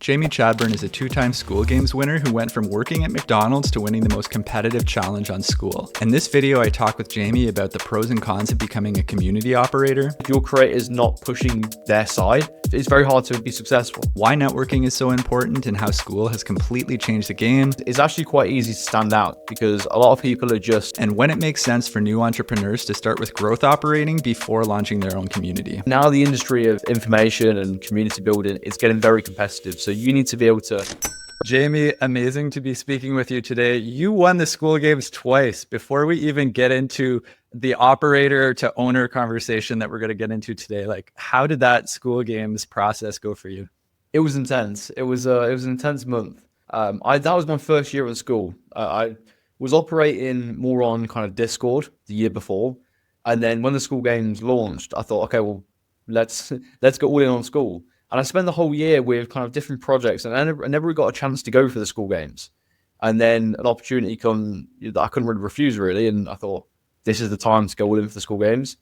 Jamie Chadburn is a two-time Skool Games winner who went from working at McDonald's to winning the most competitive challenge on Skool. In this video, I talk with Jamie about the pros and cons of becoming a community operator. If your creator is not pushing their side, it's very hard to be successful. Why networking is so important and how Skool has completely changed the game. It's actually quite easy to stand out because a lot of people are just... And when it makes sense for new entrepreneurs to start with growth operating before launching their own community. Now the industry of information and community building is getting very competitive. So you need to be able to... Jamie, amazing to be speaking with you today. You won the Skool Games twice. Before we even get into the operator to owner conversation that we're going to get into today, like how did that Skool Games process go for you? It was intense. It was an intense month. That was my first year at school. I was operating more on kind of Discord the year before. And then when the Skool Games launched, I thought, okay, well, let's go all in on Skool. And I spent the whole year with kind of different projects, and I never got a chance to go for the Skool Games. And then an opportunity come that I couldn't really refuse, really. And I thought, this is the time to go all in for the Skool Games.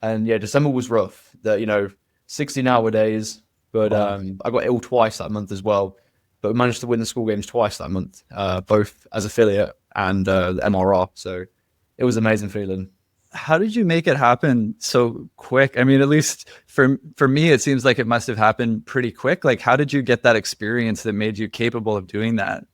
And yeah, December was rough. 16-hour days, but wow. I got ill twice that month as well. But we managed to win the Skool Games twice that month, both as affiliate and the MRR. So it was an amazing feeling. How did you make it happen so quick? I mean, at least for me, it seems like it must have happened pretty quick. Like, how did you get that experience that made you capable of doing that?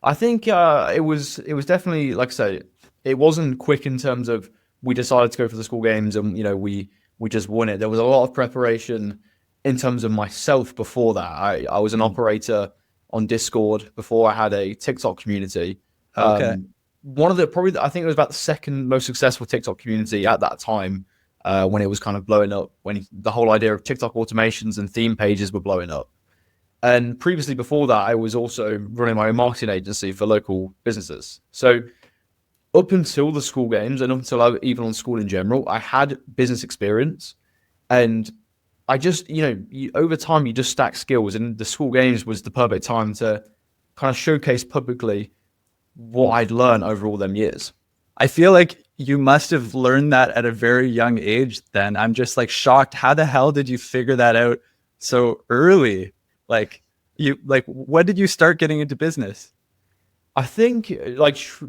I think it was definitely, like I say, it wasn't quick in terms of we decided to go for the Skool Games and, we just won it. There was a lot of preparation in terms of myself before that. I was an operator on Discord before I had a TikTok community. Okay. I think it was about the second most successful TikTok community at that time, when it was kind of blowing up, when the whole idea of TikTok automations and theme pages were blowing up. And previously before that, I was also running my own marketing agency for local businesses. So up until the Skool Games and up until even on Skool in general, I had business experience, and I just, over time you just stack skills, and the Skool Games was the perfect time to kind of showcase publicly what I'd learned over all them years. I feel like you must have learned that at a very young age then. I'm just like shocked. How the hell did you figure that out so early? When did you start getting into business? I think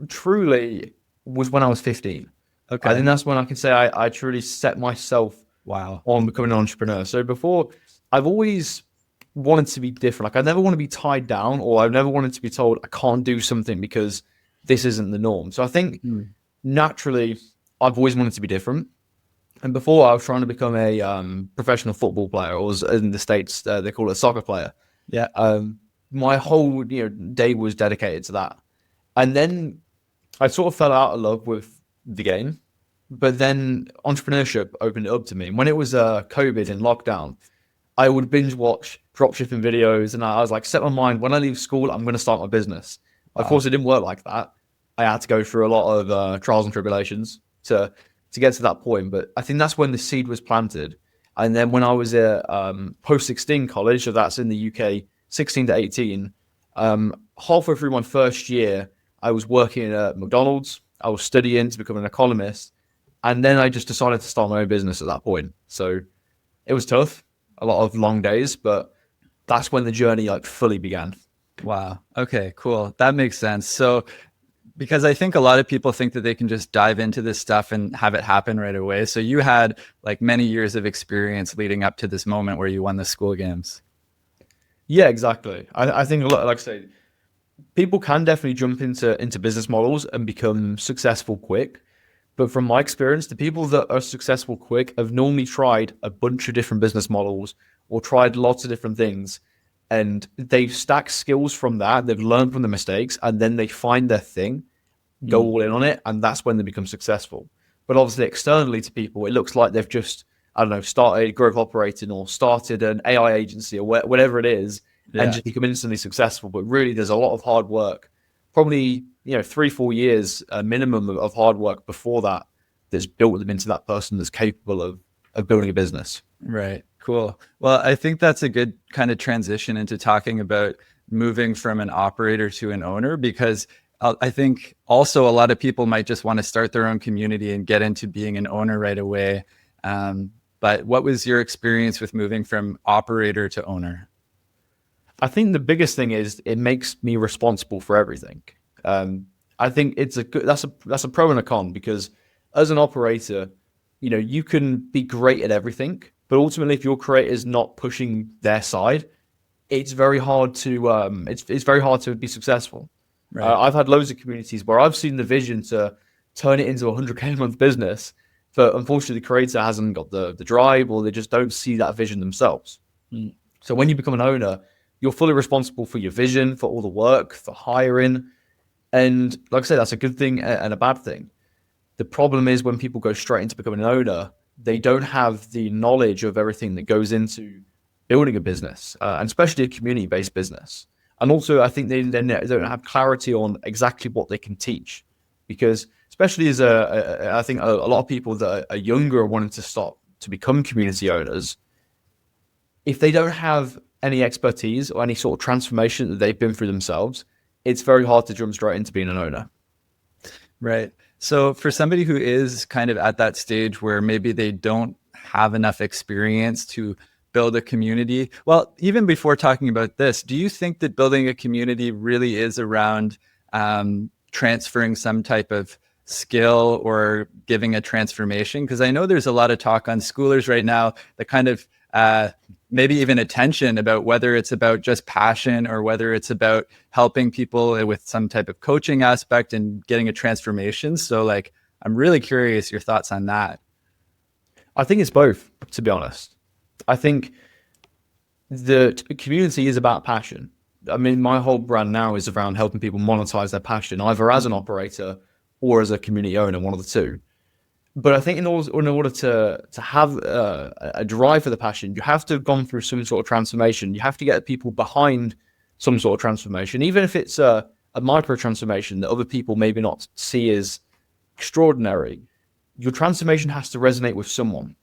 truly was when I was 15. Okay. I think that's when I can say I truly set myself on becoming an entrepreneur. So before, I've always wanted to be different. Like I never want to be tied down, or I've never wanted to be told I can't do something because this isn't the norm. So I think naturally I've always wanted to be different. And before I was trying to become a professional football player, or in the States they call it a soccer player. Yeah. My whole day was dedicated to that. And then I sort of fell out of love with the game. But then entrepreneurship opened it up to me. And when it was COVID and lockdown, I would binge watch dropshipping videos, and I was like, set my mind, when I leave school, I'm going to start my business. Wow. Of course, it didn't work like that. I had to go through a lot of trials and tribulations to get to that point. But I think that's when the seed was planted. And then when I was at post-16 college, so that's in the UK, 16 to 18, halfway through my first year, I was working at McDonald's. I was studying to become an economist. And then I just decided to start my own business at that point. So it was tough, a lot of long days, but that's when the journey fully began. Wow. Okay, cool. That makes sense. So, because I think a lot of people think that they can just dive into this stuff and have it happen right away. So you had many years of experience leading up to this moment where you won the Skool Games. Yeah, exactly. I think a lot, like I say, people can definitely jump into business models and become successful quick. But from my experience, the people that are successful quick have normally tried a bunch of different business models or tried lots of different things. And they've stacked skills from that. They've learned from the mistakes, and then they find their thing, go all in on it. And that's when they become successful. But obviously externally to people, it looks like they've just, started growth operating or started an AI agency or whatever it is, and just become instantly successful. But really, there's a lot of hard work. Probably 3-4 years minimum of hard work before that's built them into that person that's capable of building a business. Right. Cool. Well, I think that's a good kind of transition into talking about moving from an operator to an owner, because I think also a lot of people might just want to start their own community and get into being an owner right away. But what was your experience with moving from operator to owner? I think the biggest thing is it makes me responsible for everything. I think that's a pro and a con, because as an operator, you can be great at everything, but ultimately if your creator is not pushing their side, it's very hard to it's very hard to be successful. Right. I've had loads of communities where I've seen the vision to turn it into a 100K a month business, but unfortunately the creator hasn't got the drive, or they just don't see that vision themselves. So when you become an owner, you're fully responsible for your vision, for all the work, for hiring. And like I said, that's a good thing and a bad thing. The problem is when people go straight into becoming an owner, they don't have the knowledge of everything that goes into building a business, and especially a community-based business. And also, I think they don't have clarity on exactly what they can teach, because especially as I think a lot of people that are younger are wanting to start to become community owners, if they don't have any expertise or any sort of transformation that they've been through themselves, it's very hard to jump straight into being an owner. Right. So for somebody who is kind of at that stage where maybe they don't have enough experience to build a community, well, even before talking about this, do you think that building a community really is around transferring some type of skill or giving a transformation? Because I know there's a lot of talk on schoolers right now that kind of maybe even attention about whether it's about just passion or whether it's about helping people with some type of coaching aspect and getting a transformation. So like, I'm really curious your thoughts on that. I think it's both, to be honest. I think the community is about passion. I mean, my whole brand now is around helping people monetize their passion, either as an operator or as a community owner, one of the two. But I think in order to have a drive for the passion, you have to have gone through some sort of transformation. You have to get people behind some sort of transformation, even if it's a micro transformation that other people maybe not see as extraordinary. Your transformation has to resonate with someone.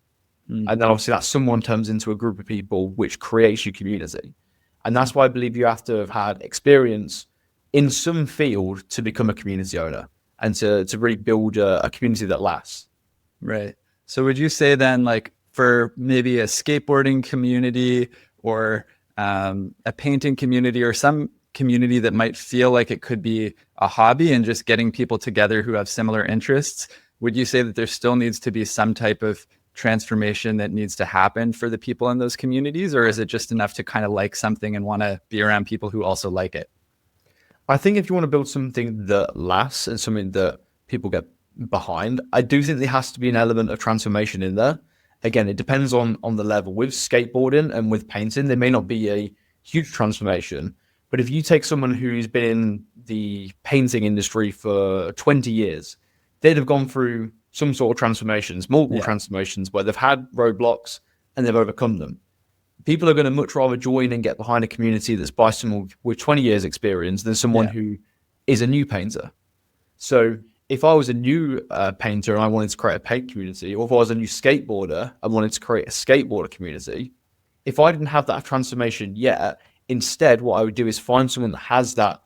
And then obviously that someone turns into a group of people, which creates your community. And that's why I believe you have to have had experience in some field to become a community owner and to really build a community that lasts. Right. So would you say then, like for maybe a skateboarding community or a painting community or some community that might feel like it could be a hobby and just getting people together who have similar interests, would you say that there still needs to be some type of transformation that needs to happen for the people in those communities? Or is it just enough to kind of like something and want to be around people who also like it? I think if you want to build something that lasts and something that people get behind, I do think there has to be an element of transformation in there. Again, it depends on the level. With skateboarding and with painting, there may not be a huge transformation, but if you take someone who's been in the painting industry for 20 years, they'd have gone through some sort of transformations, multiple transformations, where they've had roadblocks and they've overcome them. People are going to much rather join and get behind a community that's by someone with 20 years experience than someone who is a new painter. So if I was a new painter and I wanted to create a paint community, or if I was a new skateboarder and wanted to create a skateboarder community, if I didn't have that transformation yet, instead what I would do is find someone that has that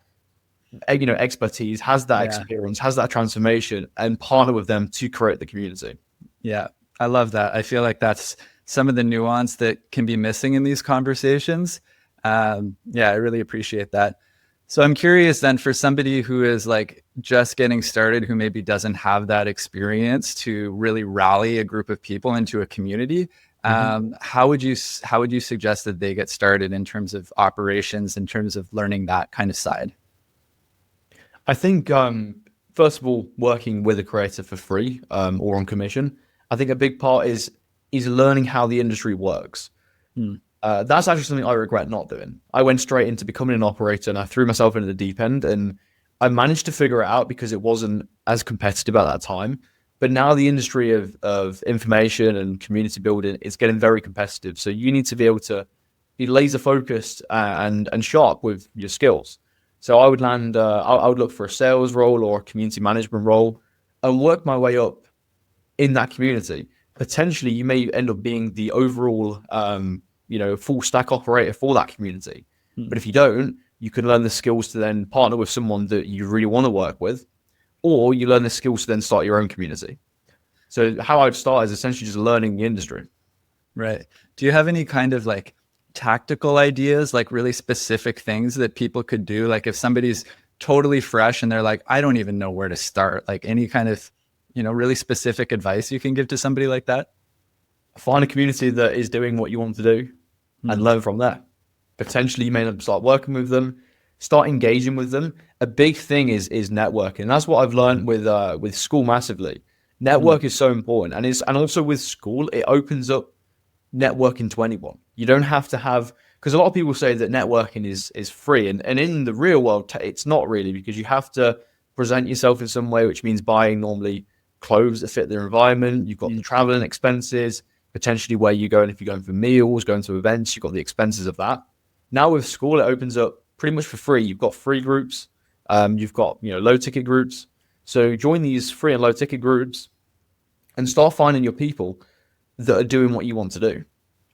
expertise, has that experience, has that transformation, and partner with them to create the community. Yeah, I love that. I feel like that's some of the nuance that can be missing in these conversations. I really appreciate that. So I'm curious then, for somebody who is like just getting started, who maybe doesn't have that experience to really rally a group of people into a community, how would you suggest that they get started in terms of operations, in terms of learning that kind of side? I think, first of all, working with a creator for free or on commission. I think a big part is learning how the industry works. That's actually something I regret not doing. I went straight into becoming an operator and I threw myself into the deep end, and I managed to figure it out because it wasn't as competitive at that time. But now the industry of information and community building is getting very competitive. So you need to be able to be laser focused and sharp with your skills. So I would I would look for a sales role or a community management role and work my way up in that community. Potentially, you may end up being the overall, full stack operator for that community. But if you don't, you can learn the skills to then partner with someone that you really want to work with, or you learn the skills to then start your own community. So how I'd start is essentially just learning the industry. Right. Do you have any kind of like tactical ideas, like really specific things that people could do? Like if somebody's totally fresh and they're like, I don't even know where to start, like any kind of, really specific advice you can give to somebody like that? Find a community that is doing what you want to do and learn from there. Potentially you may start working with them, start engaging with them. A big thing is networking. That's what I've learned with Skool massively. Network is so important. And also with Skool, it opens up networking to anyone. You don't have to have, because a lot of people say that networking is free, and in the real world it's not really, because you have to present yourself in some way, which means buying normally clothes that fit their environment. You've got the traveling expenses, potentially where you go, and if you're going for meals, going to events, you've got the expenses of that. Now with Skool, it opens up pretty much for free. You've got free groups, you've got low ticket groups. So join these free and low ticket groups and start finding your people that are doing what you want to do.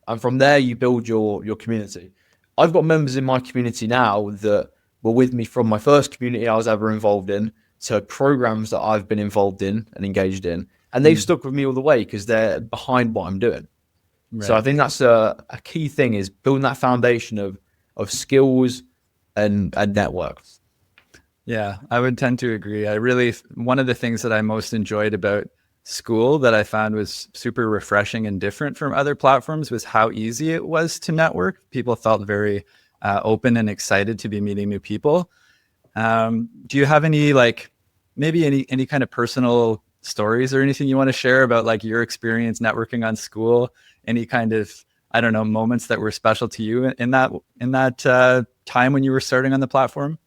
And from there, you build your community. I've got members in my community now that were with me from my first community I was ever involved in to programs that I've been involved in and engaged in. And they've stuck with me all the way because they're behind what I'm doing. Right. So I think that's a key thing, is building that foundation of skills and networks. Yeah, I would tend to agree. One of the things that I most enjoyed about Skool that I found was super refreshing and different from other platforms was how easy it was to network. People felt very open and excited to be meeting new people. Do you have any, like, maybe any kind of personal stories or anything you want to share about like your experience networking on Skool? Any kind of, I don't know, moments that were special to you in that time when you were starting on the platform?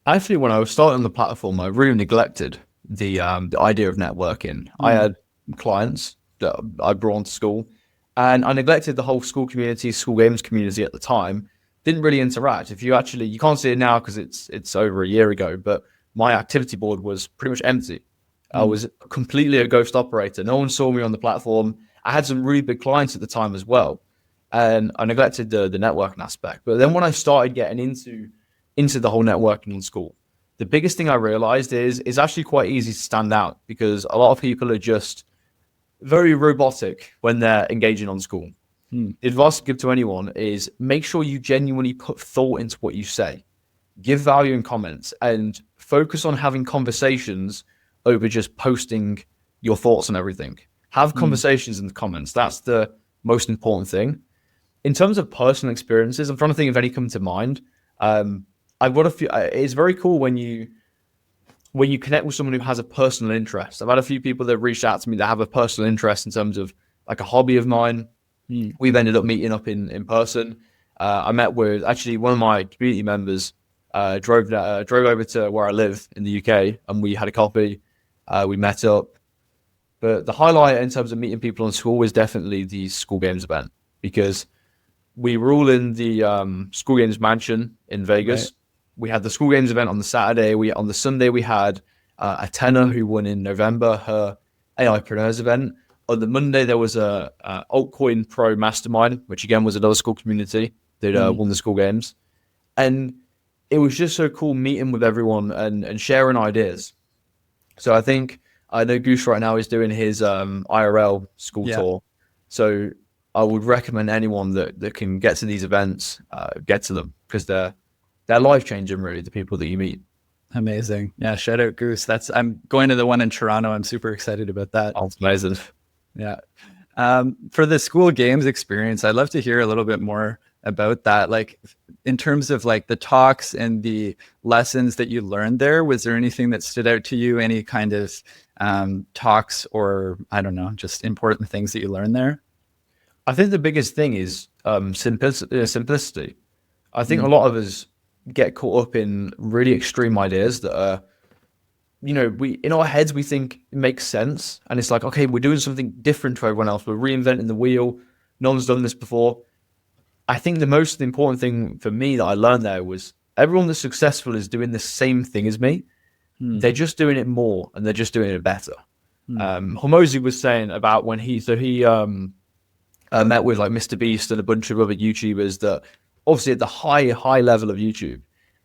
Actually, when I was starting on the platform, I really neglected the idea of networking. I had clients that I brought onto Skool, and I neglected the whole Skool community, Skool games community at the time. Didn't really interact. You can't see it now because it's over a year ago, but my activity board was pretty much empty. I was completely a ghost operator. No one saw me on the platform. I had some really big clients at the time as well, and I neglected the networking aspect. But then when I started getting into the whole networking on Skool, the biggest thing I realized is it's actually quite easy to stand out, because a lot of people are just very robotic when they're engaging on Skool. The advice I give to anyone is make sure you genuinely put thought into what you say, give value in comments, and focus on having conversations over just posting your thoughts on everything. Have conversations in the comments. That's the most important thing. In terms of personal experiences, I'm trying to think if any come to mind. I've got a few. It's very cool when you connect with someone who has a personal interest. I've had a few people that reached out to me that have a personal interest in terms of like a hobby of mine. We've ended up meeting up in person. I met with actually one of my community members. Drove over to where I live in the UK, and we had a coffee. We met up. But the highlight in terms of meeting people on Skool was definitely the Skool Games event, because we were all in the Skool Games mansion in Vegas. Right. We had the Skool Games event on the Saturday. On the Sunday, we had a tenor who won in November her AIpreneurs event. On the Monday, there was a altcoin pro mastermind, which again was another Skool community that won the Skool Games. And it was just so cool meeting with everyone and sharing ideas. So I know Goose right now is doing his IRL Skool tour. So I would recommend anyone that can get to these events, get to them, because they're life-changing, really, the people that you meet. Amazing. Yeah, shout out Goose. I'm going to the one in Toronto. I'm super excited about that. Oh, it's amazing. Yeah. For the Skool Games experience, I'd love to hear a little bit more about that. Like in terms of like the talks and the lessons that you learned there, was there anything that stood out to you? Any kind of talks or, I don't know, just important things that you learned there? I think the biggest thing is simplicity. I think a lot of us get caught up in really extreme ideas that are, we in our heads, we think it makes sense. And it's like, okay, we're doing something different to everyone else. We're reinventing the wheel. No one's done this before. I think the most important thing for me that I learned there was everyone that's successful is doing the same thing as me. They're just doing it more, and they're just doing it better. Hormozy was saying about when he met with like Mr. Beast and a bunch of other YouTubers that obviously at the high level of YouTube.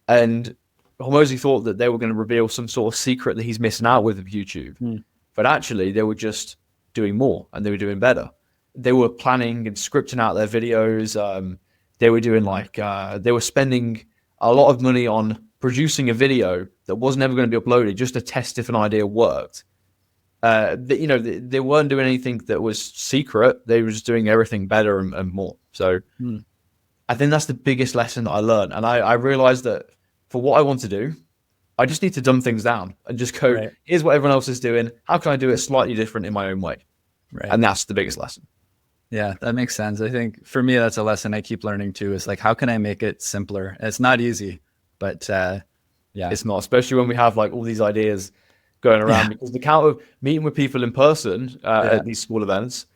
And Hormozy thought that they were going to reveal some sort of secret that he's missing out with YouTube. But actually they were just doing more and they were doing better. they were planning and scripting out their videos. They were doing they were spending a lot of money on producing a video that wasn't ever going to be uploaded just to test if an idea worked. They weren't doing anything that was secret. They were just doing everything better and more. So I think that's the biggest lesson that I learned. And I realized that for what I want to do, I just need to dumb things down and just go, right, here's what everyone else is doing. How can I do it slightly different in my own way? Right. And that's the biggest lesson. Yeah, that makes sense. I think for me, that's a lesson I keep learning too, is like, how can I make it simpler? It's not easy, but yeah, it's not, especially when we have like all these ideas going around, because the count of meeting with people in person at these Skool events,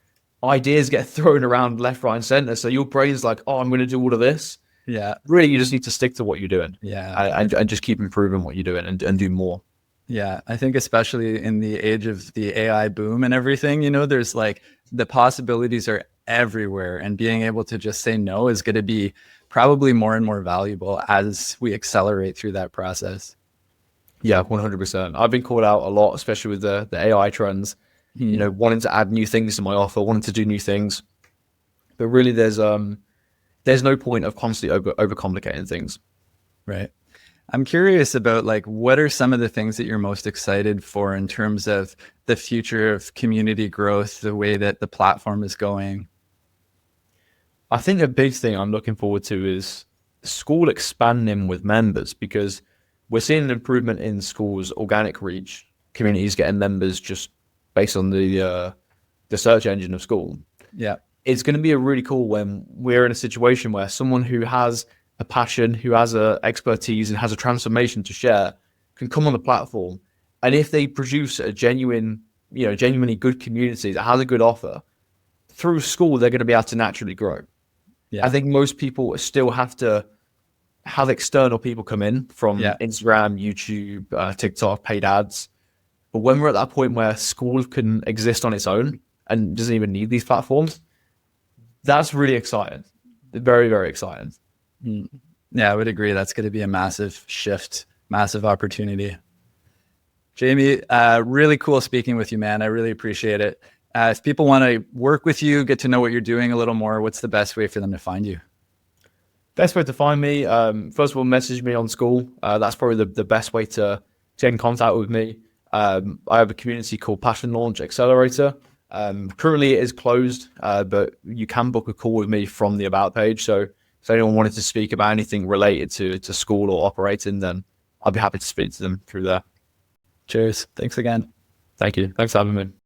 ideas get thrown around left, right, and center. So your brain's like, oh, I'm going to do all of this. Yeah. Really, you just need to stick to what you're doing. Yeah. And just keep improving what you're doing and do more. Yeah. I think especially in the age of the AI boom and everything, there's like the possibilities are everywhere, and being able to just say no is going to be probably more and more valuable as we accelerate through that process. Yeah, 100%. I've been called out a lot, especially with the AI trends, wanting to add new things to my offer, wanting to do new things. But really, there's no point of constantly overcomplicating things. Right. I'm curious about like, what are some of the things that you're most excited for in terms of the future of community growth, the way that the platform is going? I think a big thing I'm looking forward to is Skool expanding with members, because we're seeing an improvement in Skool's organic reach, communities getting members just based on the search engine of Skool. Yeah. It's going to be a really cool when we're in a situation where someone who has a passion, who has a expertise and has a transformation to share can come on the platform. And if they produce a genuinely good community that has a good offer, through Skool, they're going to be able to naturally grow. Yeah. I think most people still have to have external people come in from Instagram, YouTube, TikTok, paid ads. But when we're at that point where Skool can exist on its own and doesn't even need these platforms, that's really exciting. Very, very exciting. Yeah, I would agree. That's going to be a massive shift, massive opportunity. Jamie, really cool speaking with you, man. I really appreciate it. If people want to work with you, get to know what you're doing a little more, what's the best way for them to find you? Best way to find me, first of all, message me on Skool. That's probably the best way to get in contact with me. I have a community called Passion Launch Accelerator. Currently it is closed, but you can book a call with me from the About page. So if anyone wanted to speak about anything related to Skool or operating, then I'd be happy to speak to them through there. Cheers. Thanks again. Thank you. Thanks for having me.